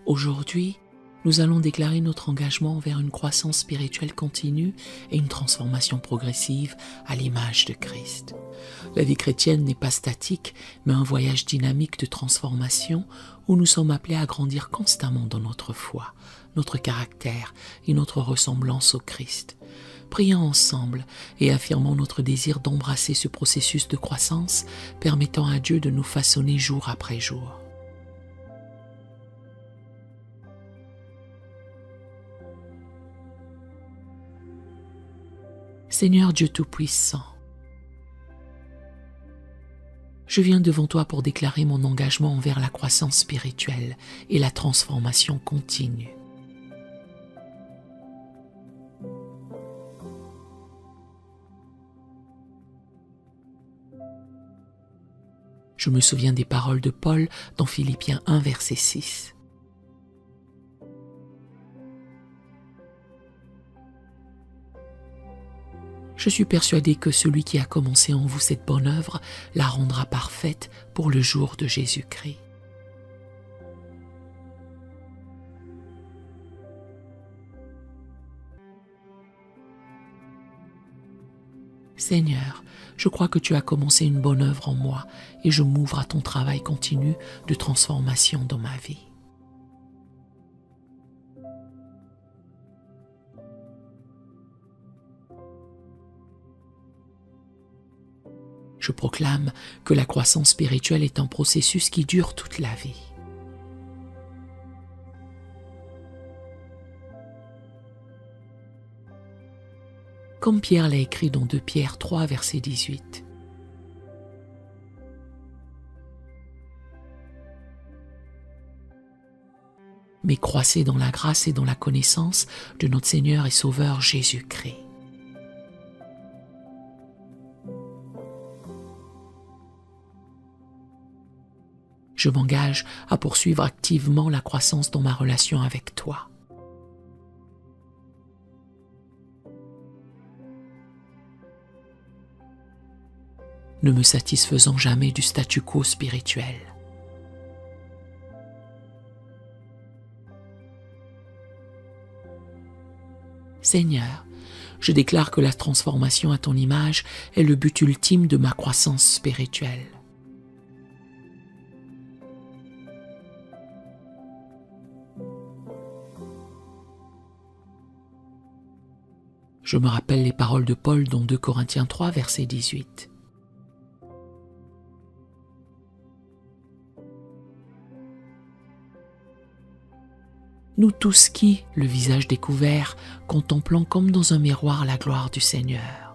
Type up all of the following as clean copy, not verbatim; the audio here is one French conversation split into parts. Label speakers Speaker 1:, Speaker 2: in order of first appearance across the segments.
Speaker 1: Aujourd'hui, nous allons déclarer notre engagement vers une croissance spirituelle continue et une transformation progressive à l'image de Christ. La vie chrétienne n'est pas statique, mais un voyage dynamique de transformation où nous sommes appelés à grandir constamment dans notre foi, notre caractère et notre ressemblance au Christ. Prions ensemble et affirmons notre désir d'embrasser ce processus de croissance, permettant à Dieu de nous façonner jour après jour. Seigneur Dieu Tout-Puissant, je viens devant toi pour déclarer mon engagement envers la croissance spirituelle et la transformation continue. Je me souviens des paroles de Paul dans Philippiens 1, verset 6. Je suis persuadé que celui qui a commencé en vous cette bonne œuvre la rendra parfaite pour le jour de Jésus-Christ. Seigneur, je crois que tu as commencé une bonne œuvre en moi et je m'ouvre à ton travail continu de transformation dans ma vie. Je proclame que la croissance spirituelle est un processus qui dure toute la vie. Comme Pierre l'a écrit dans 2 Pierre 3, verset 18. Mais croissez dans la grâce et dans la connaissance de notre Seigneur et Sauveur Jésus-Christ. Je m'engage à poursuivre activement la croissance dans ma relation avec toi. Ne me satisfaisant jamais du statu quo spirituel. Seigneur, je déclare que la transformation à ton image est le but ultime de ma croissance spirituelle. Je me rappelle les paroles de Paul dans 2 Corinthiens 3, verset 18. Nous tous qui, le visage découvert, contemplons comme dans un miroir la gloire du Seigneur.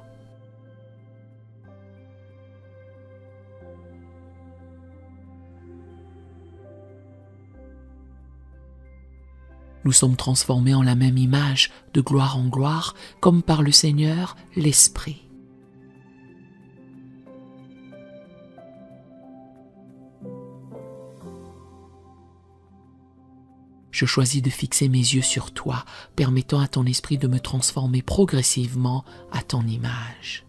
Speaker 1: Nous sommes transformés en la même image, de gloire en gloire, comme par le Seigneur, l'Esprit. Je choisis de fixer mes yeux sur toi, permettant à ton esprit de me transformer progressivement à ton image.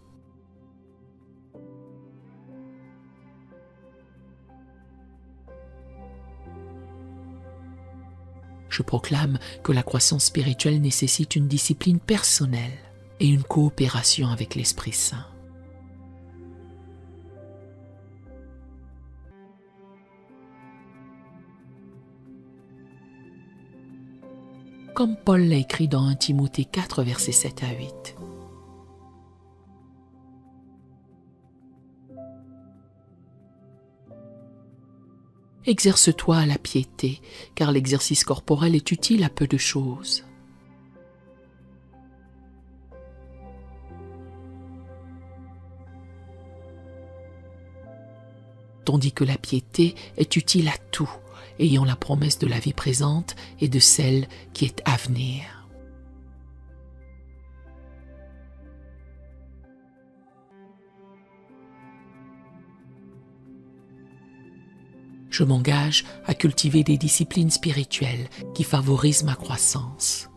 Speaker 1: Je proclame que la croissance spirituelle nécessite une discipline personnelle et une coopération avec l'Esprit Saint. Comme Paul l'a écrit dans 1 Timothée 4, versets 7 à 8. Exerce-toi à la piété, car l'exercice corporel est utile à peu de choses. Tandis que la piété est utile à tout, ayant la promesse de la vie présente et de celle qui est à venir. Je m'engage à cultiver des disciplines spirituelles qui favorisent ma croissance.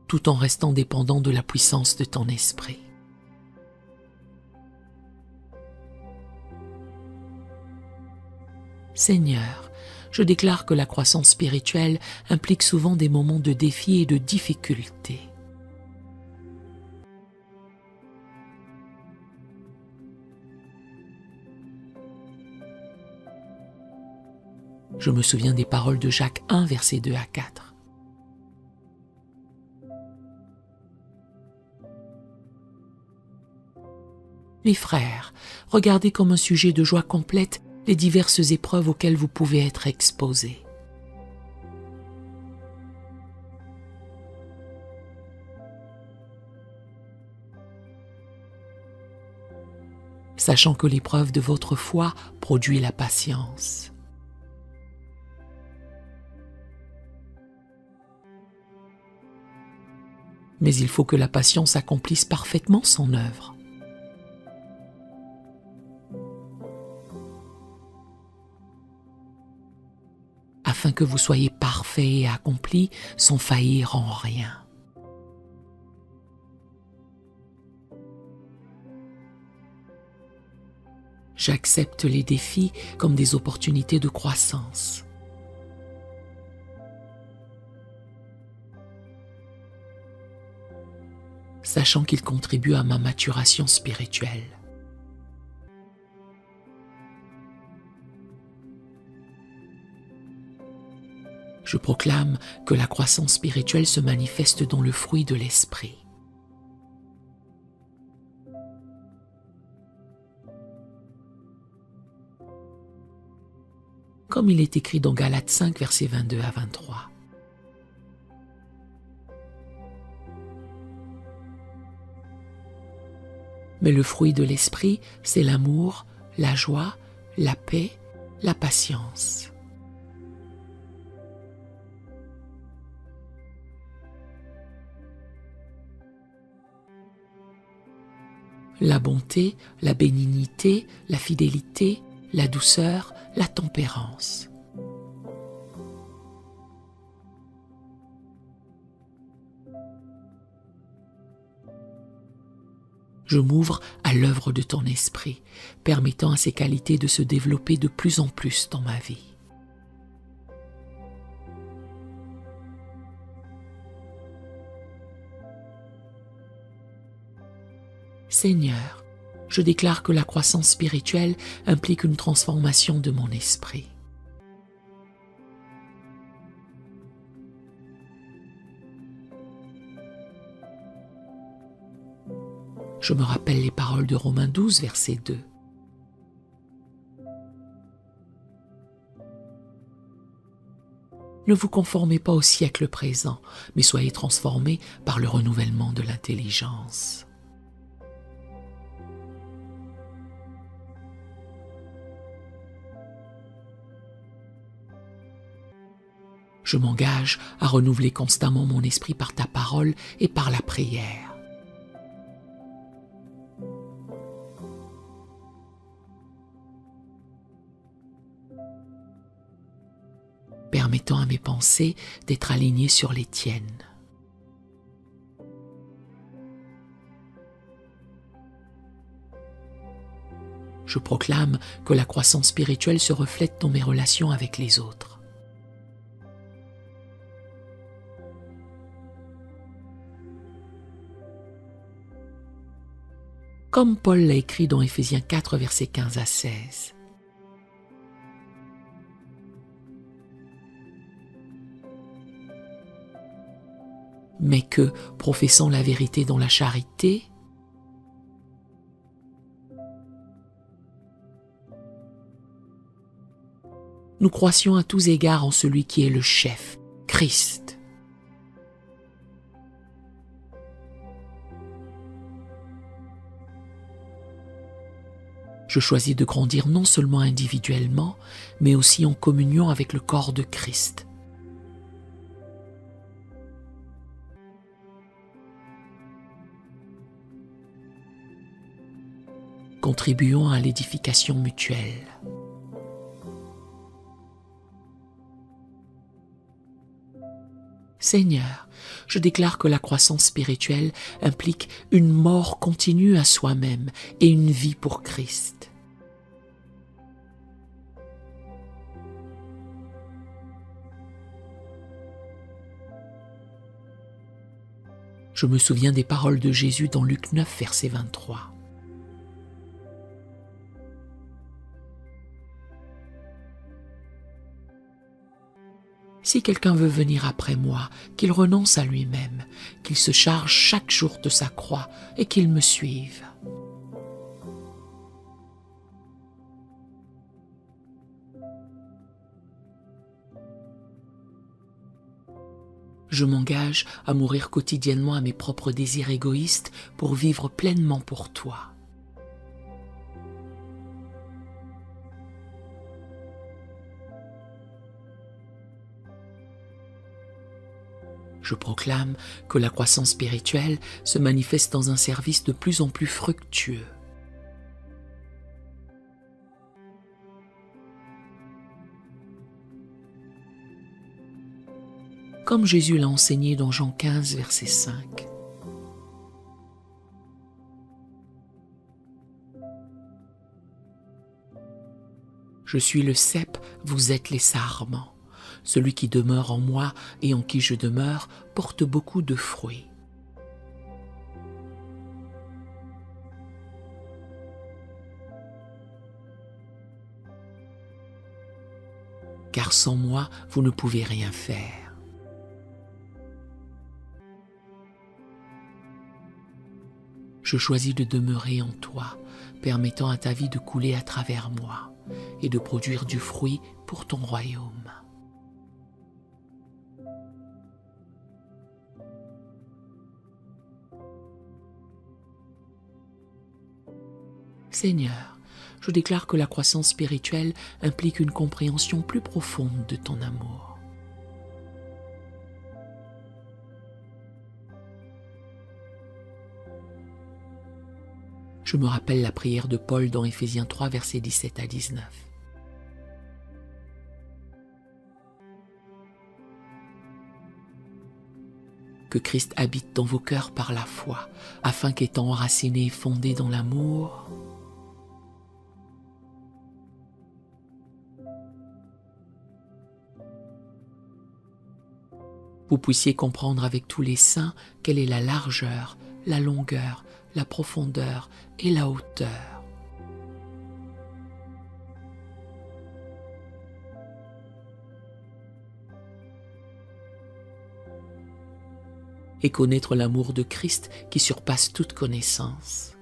Speaker 1: Tout en restant dépendant de la puissance de ton esprit. Seigneur, je déclare que la croissance spirituelle implique souvent des moments de défi et de difficulté. Je me souviens des paroles de Jacques 1, versets 2 à 4. Mes frères, regardez comme un sujet de joie complète les diverses épreuves auxquelles vous pouvez être exposés. Sachant que l'épreuve de votre foi produit la patience. Mais il faut que la patience accomplisse parfaitement son œuvre. Afin que vous soyez parfaits et accomplis sans faillir en rien. J'accepte les défis comme des opportunités de croissance. Sachant qu'ils contribuent à ma maturation spirituelle. Je proclame que la croissance spirituelle se manifeste dans le fruit de l'esprit. Comme il est écrit dans Galates 5, versets 22 à 23. Mais le fruit de l'esprit, c'est l'amour, la joie, la paix, la patience. La bonté, la bénignité, la fidélité, la douceur, la tempérance. Je m'ouvre à l'œuvre de ton esprit, permettant à ces qualités de se développer de plus en plus dans ma vie. Seigneur, je déclare que la croissance spirituelle implique une transformation de mon esprit. Je me rappelle les paroles de Romains 12, verset 2. Ne vous conformez pas au siècle présent, mais soyez transformés par le renouvellement de l'intelligence. Je m'engage à renouveler constamment mon esprit par ta parole et par la prière. Permettant à mes pensées d'être alignées sur les tiennes. Je proclame que la croissance spirituelle se reflète dans mes relations avec les autres. Comme Paul l'a écrit dans Éphésiens 4, versets 15 à 16. Mais que, professant la vérité dans la charité, nous croissions à tous égards en celui qui est le chef, Christ. Je choisis de grandir non seulement individuellement, mais aussi en communion avec le corps de Christ. Contribuons à l'édification mutuelle. Seigneur, je déclare que la croissance spirituelle implique une mort continue à soi-même et une vie pour Christ. Je me souviens des paroles de Jésus dans Luc 9, verset 23. Si quelqu'un veut venir après moi, qu'il renonce à lui-même, qu'il se charge chaque jour de sa croix et qu'il me suive. Je m'engage à mourir quotidiennement à mes propres désirs égoïstes pour vivre pleinement pour toi. Je proclame que la croissance spirituelle se manifeste dans un service de plus en plus fructueux. Comme Jésus l'a enseigné dans Jean 15, verset 5. Je suis le cep, vous êtes les sarments. Celui qui demeure en moi et en qui je demeure porte beaucoup de fruits. Car sans moi, vous ne pouvez rien faire. Je choisis de demeurer en toi, permettant à ta vie de couler à travers moi et de produire du fruit pour ton royaume. Seigneur, je déclare que la croissance spirituelle implique une compréhension plus profonde de ton amour. Je me rappelle la prière de Paul dans Éphésiens 3, versets 17 à 19. Que Christ habite dans vos cœurs par la foi, afin qu'étant enracinés et fondés dans l'amour, vous puissiez comprendre avec tous les saints quelle est la largeur, la longueur, la profondeur et la hauteur. Et connaître l'amour de Christ qui surpasse toute connaissance.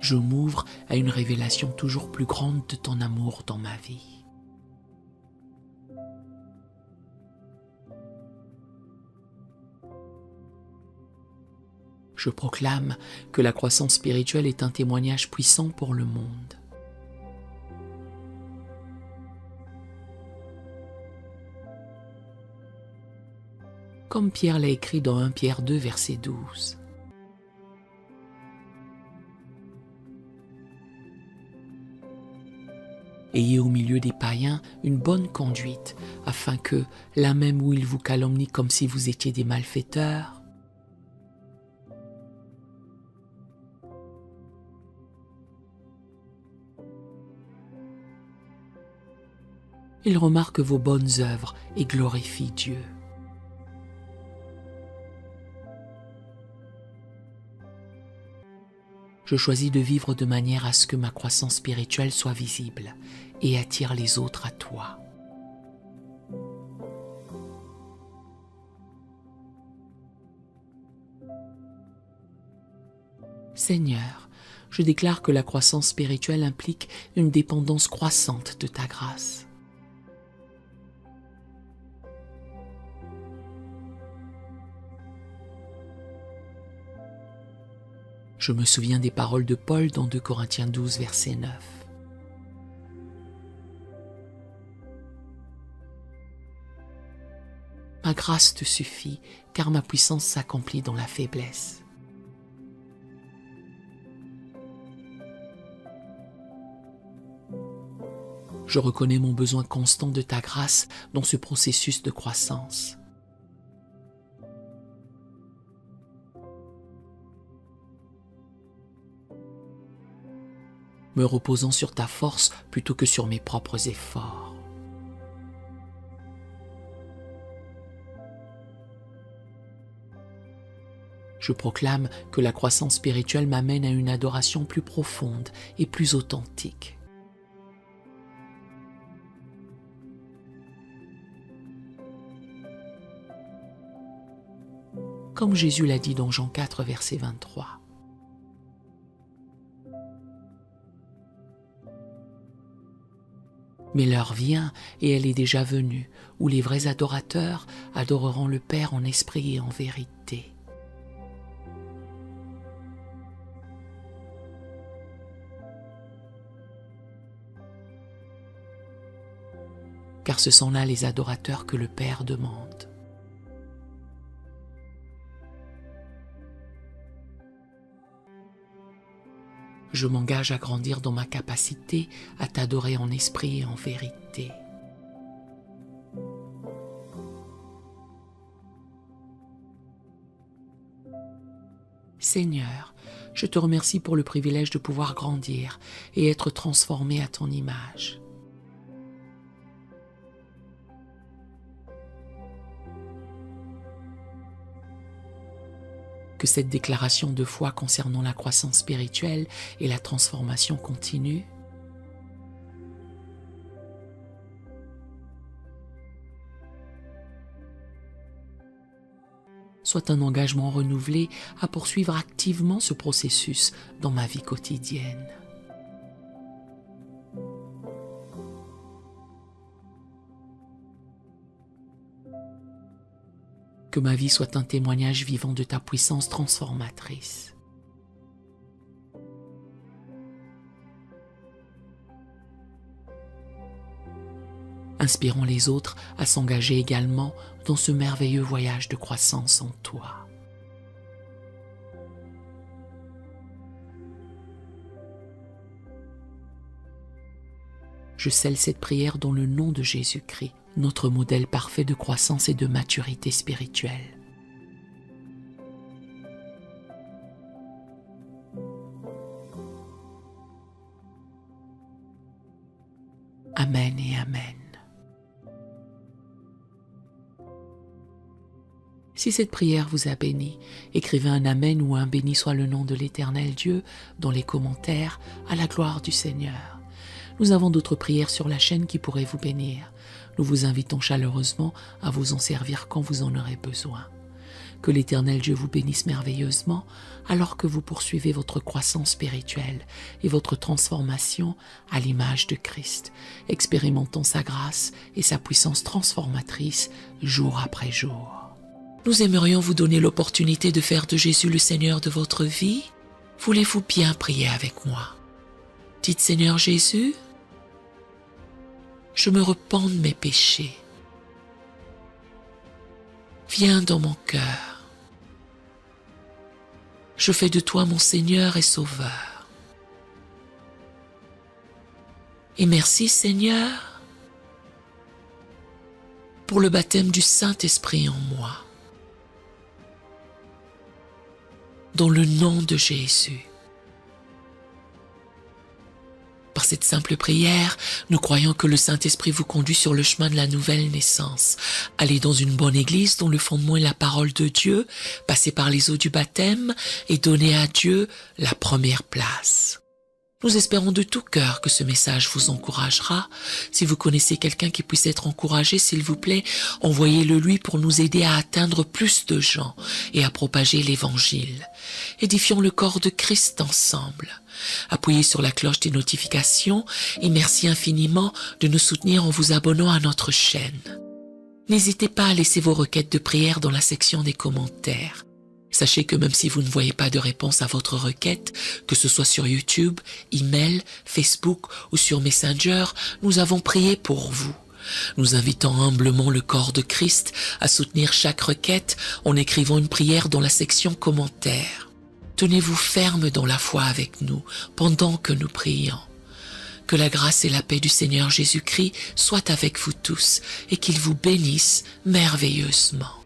Speaker 1: Je m'ouvre à une révélation toujours plus grande de ton amour dans ma vie. Je proclame que la croissance spirituelle est un témoignage puissant pour le monde. Comme Pierre l'a écrit dans 1 Pierre 2, verset 12. Ayez au milieu des païens une bonne conduite, afin que, là même où ils vous calomnient comme si vous étiez des malfaiteurs, ils remarquent vos bonnes œuvres et glorifient Dieu. Je choisis de vivre de manière à ce que ma croissance spirituelle soit visible et attire les autres à toi. Seigneur, je déclare que la croissance spirituelle implique une dépendance croissante de ta grâce. Je me souviens des paroles de Paul dans 2 Corinthiens 12, verset 9. Ma grâce te suffit, car ma puissance s'accomplit dans la faiblesse. Je reconnais mon besoin constant de ta grâce dans ce processus de croissance. Me reposant sur ta force plutôt que sur mes propres efforts. Je proclame que la croissance spirituelle m'amène à une adoration plus profonde et plus authentique. Comme Jésus l'a dit dans Jean 4, verset 23. Mais l'heure vient, et elle est déjà venue, où les vrais adorateurs adoreront le Père en esprit et en vérité. Car ce sont là les adorateurs que le Père demande. Je m'engage à grandir dans ma capacité à t'adorer en esprit et en vérité. Seigneur, je te remercie pour le privilège de pouvoir grandir et être transformé à ton image. Que cette déclaration de foi concernant la croissance spirituelle et la transformation continue soit un engagement renouvelé à poursuivre activement ce processus dans ma vie quotidienne. Que ma vie soit un témoignage vivant de ta puissance transformatrice. Inspirant les autres à s'engager également dans ce merveilleux voyage de croissance en toi. Je scelle cette prière dans le nom de Jésus-Christ, notre modèle parfait de croissance et de maturité spirituelle. Amen et Amen. Si cette prière vous a béni, écrivez un Amen ou un béni soit le nom de l'Éternel Dieu dans les commentaires à la gloire du Seigneur. Nous avons d'autres prières sur la chaîne qui pourraient vous bénir. Nous vous invitons chaleureusement à vous en servir quand vous en aurez besoin. Que l'Éternel Dieu vous bénisse merveilleusement alors que vous poursuivez votre croissance spirituelle et votre transformation à l'image de Christ, expérimentant sa grâce et sa puissance transformatrice jour après jour. Nous aimerions vous donner l'opportunité de faire de Jésus le Seigneur de votre vie. Voulez-vous bien prier avec moi? Dites Seigneur Jésus, je me repens de mes péchés. Viens dans mon cœur. Je fais de toi mon Seigneur et Sauveur. Et merci Seigneur pour le baptême du Saint-Esprit en moi. Dans le nom de Jésus. Par cette simple prière, nous croyons que le Saint-Esprit vous conduit sur le chemin de la nouvelle naissance. Allez dans une bonne église dont le fondement est la parole de Dieu, passez par les eaux du baptême et donnez à Dieu la première place. Nous espérons de tout cœur que ce message vous encouragera. Si vous connaissez quelqu'un qui puisse être encouragé, s'il vous plaît, envoyez-le lui pour nous aider à atteindre plus de gens et à propager l'Évangile. Édifions le corps de Christ ensemble. Appuyez sur la cloche des notifications et merci infiniment de nous soutenir en vous abonnant à notre chaîne. N'hésitez pas à laisser vos requêtes de prière dans la section des commentaires. Sachez que même si vous ne voyez pas de réponse à votre requête, que ce soit sur YouTube, email, Facebook ou sur Messenger, nous avons prié pour vous. Nous invitons humblement le corps de Christ à soutenir chaque requête en écrivant une prière dans la section commentaires. Tenez-vous ferme dans la foi avec nous pendant que nous prions. Que la grâce et la paix du Seigneur Jésus-Christ soient avec vous tous et qu'il vous bénisse merveilleusement.